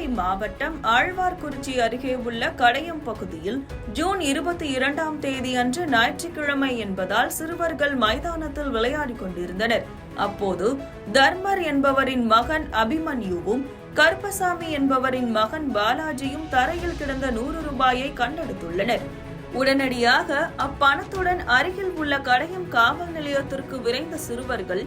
நாகை மாவட்டம் ஆழ்வார்குறிச்சி அருகே உள்ள கடையம் பகுதியில் ஜூன் 22ஆம் தேதி அன்று ஞாயிற்றுக்கிழமை என்பதால் சிறுவர்கள் மைதானத்தில் விளையாடிக் கொண்டிருந்தனர். அப்போது தர்மர் என்பவரின் மகன் அபிமன்யுவும் கருப்பசாமி என்பவரின் மகன் பாலாஜியும் தரையில் கிடந்த 100 ரூபாயை கண்டெடுத்துள்ளனர். உடனடியாக அப்பணத்துடன் அருகில் உள்ள கடையம் காவல் நிலையத்திற்கு விரைந்த சிறுவர்கள்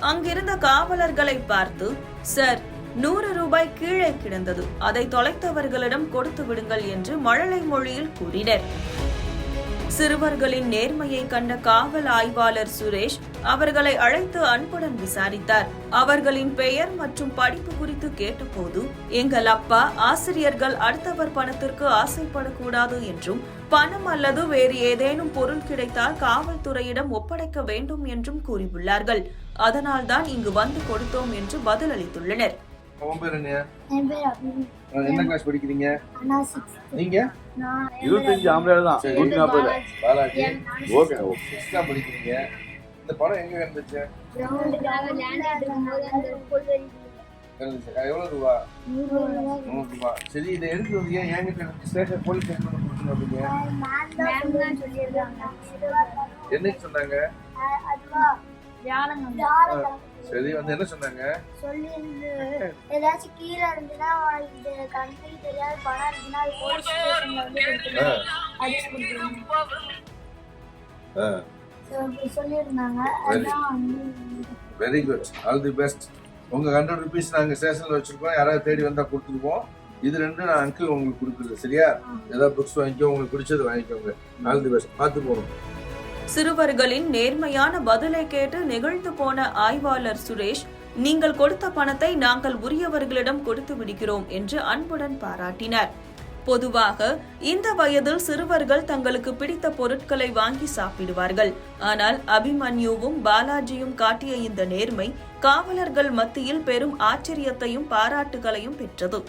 அங்கிருந்த காவலர்களை பார்த்து, சார், 100 ரூபாய் கீழே கிடந்தது, அதை தொலைத்தவர்களிடம் கொடுத்து விடுங்கள் என்று மழலை மொழியில் கூறினர். சிறுவர்களின் நேர்மையை கண்ட காவல் ஆய்வாளர் சுரேஷ் அவர்களை அழைத்து அன்புடன் விசாரித்தார். அவர்களின் பெயர் மற்றும் படிப்பு குறித்து கேட்டபோது, எங்கள் அப்பா ஆசிரியர்கள் அடுத்தவர் பணத்திற்கு ஆசைப்படக்கூடாது என்றும் பணம் அல்லது வேறு ஏதேனும் பொருள் கிடைத்தால் காவல்துறையிடம் ஒப்படைக்க வேண்டும் என்றும் கூறியுள்ளார்கள். அதனால்தான் இங்கு வந்து கொடுத்தோம் என்று பதிலளித்துள்ளனர். என்ன கிளாஸ் படிக்கிறீங்க? நீங்க 25 ஆம்பளைகள் தான். 140. பாலாஜி ஓகே. 6th தான் படிக்கிறீங்க. இந்த படம் எங்க இருந்துச்சு? எவ்வளவு ரூபா? 100 ரூபா. சரி, இதை எடுத்து வந்து என்கிட்ட ஸ்டேஷன் போலீஸ் கொடுத்துருங்க. என்னைக்கு சொன்னாங்க? சரி, வந்து என்ன சொன்னாங்க? ஏதாச்சும் கீழே இருந்துன்னா இந்த கண்ணுக்கு தெரியாத பணம் இருந்துன்னா அது போலீஸ் ஸ்டேஷன்ல வந்து அடிச்சு கொடுத்துருவாங்க சொல்லியிருந்தாங்க. Very good, all the best. உங்க 100 rupees நாங்க ஸ்டேஷன்ல வச்சிருக்கோம். யாராவது தேடி வந்தா கொடுத்துருவோம். இது ரெண்டும் நான் அங்கிள் உங்களுக்கு கொடுக்குறது. சரியா? ஏதாவது புக்ஸ் வாங்கிக்கோ, உங்களுக்கு பிடிச்சது வாங்கிக்கோங்க. All the best. பார்த்து போகணும். சிறுவர்களின் நேர்மையான பதிலை கேட்டு நெகிழ்ந்து போன ஆய்வாளர் சுரேஷ், நீங்கள் கொடுத்த பணத்தை நாங்கள் உரியவர்களிடம் கொடுத்து விடுகிறோம் என்று அன்புடன் பாராட்டினார். பொதுவாக இந்த வயதில் சிறுவர்கள் தங்களுக்கு பிடித்த பொருட்களை வாங்கி சாப்பிடுவார்கள். ஆனால் அபிமன்யுவும் பாலாஜியும் காட்டிய இந்த நேர்மை காவலர்கள் மத்தியில் பெரும் ஆச்சரியத்தையும் பாராட்டுகளையும் பெற்றது.